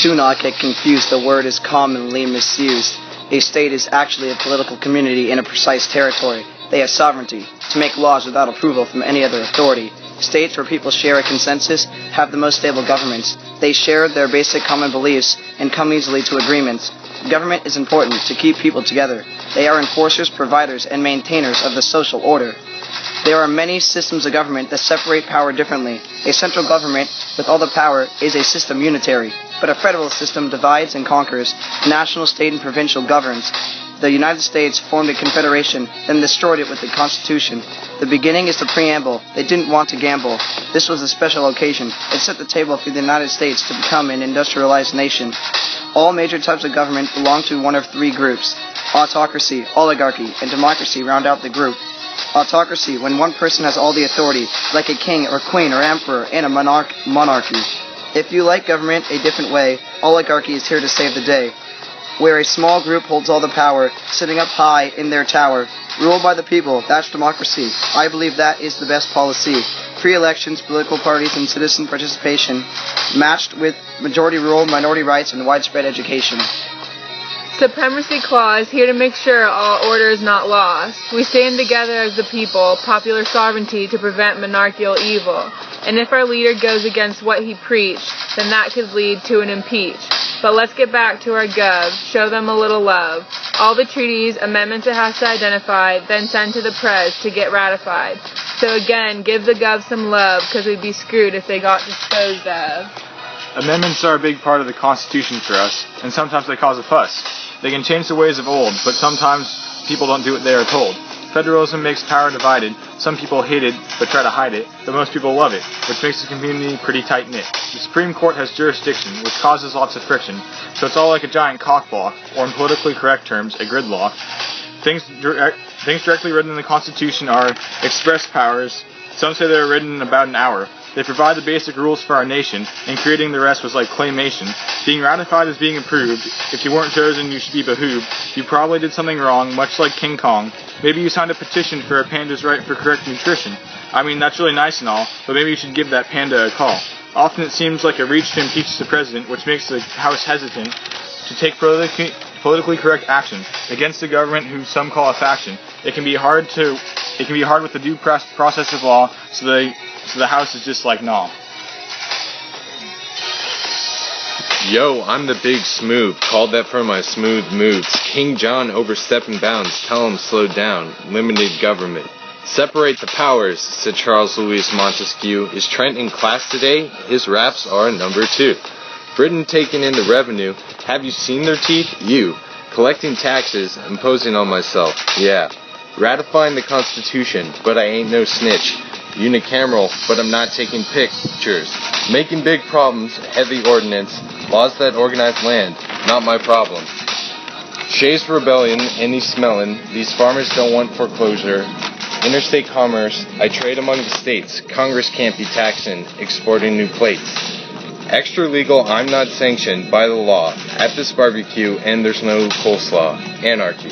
Do not get confused, the word is commonly misused. A state is actually a political community in a precise territory. They have sovereignty to make laws without approval from any other authority. States where people share a consensus have the most stable governments. They share their basic common beliefs and come easily to agreements. Government is important to keep people together. They are enforcers, providers, and maintainers of the social order. There are many systems of government that separate power differently. A central government with all the power is a system unitary, but a federal system divides and conquers. National, state, and provincial governs. The United States formed a confederation, then destroyed it with the Constitution. The beginning is the preamble. They didn't want to gamble. This was a special occasion. It set the table for the United States to become an industrialized nation. All major types of government belong to one of three groups. Autocracy, oligarchy, and democracy round out the group. Autocracy, when one person has all the authority, like a king or queen or emperor in a monarchy. If you like government a different way, oligarchy is here to save the day, where a small group holds all the power, sitting up high in their tower. Ruled by the people, that's democracy. I believe that is the best policy. Free elections, political parties, and citizen participation, matched with majority rule, minority rights, and widespread education. Supremacy Clause, here to make sure all order is not lost. We stand together as the people, popular sovereignty to prevent monarchical evil. And if our leader goes against what he preached, then that could lead to an impeach. But let's get back to our gov, show them a little love. All the treaties, amendments it has to identify, then send to the Pres to get ratified. So again, give the gov some love, because we'd be screwed if they got disposed of. Amendments are a big part of the Constitution for us, and sometimes they cause a fuss. They can change the ways of old, but sometimes people don't do what they are told. Federalism makes power divided. Some people hate it, but try to hide it, but most people love it, which makes the community pretty tight-knit. The Supreme Court has jurisdiction, which causes lots of friction, so it's all like a giant cockblock, or in politically correct terms, a gridlock. Things directly written in the Constitution are express powers. Some say they're written in about an hour. They provide the basic rules for our nation, and creating the rest was like claymation. Being ratified is being approved. If you weren't chosen, you should be behooved. You probably did something wrong, much like King Kong. Maybe you signed a petition for a panda's right for correct nutrition. I mean, that's really nice and all, but maybe you should give that panda a call. Often it seems like a reach to impeach the president, which makes the House hesitant to take politically correct action against the government who some call a faction. It can be hard with the due process of law, so the House is just like, nah. Yo, I'm the big smooth, called that for my smooth moves. King John overstepping bounds, tell him slow down, limited government. Separate the powers, said Charles Louis Montesquieu. Is Trent in class today? His raps are number 2. Britain taking in the revenue, have you seen their teeth? You. Collecting taxes, imposing on myself, yeah. Ratifying the Constitution, but I ain't no snitch. Unicameral, but I'm not taking pictures. Making big problems, heavy ordinance, laws that organize land, not my problem. Shays Rebellion, any smelling, these farmers don't want foreclosure. Interstate commerce, I trade among the states. Congress can't be taxing, exporting new plates. Extra legal, I'm not sanctioned by the law. At this barbecue, and there's no coleslaw. Anarchy.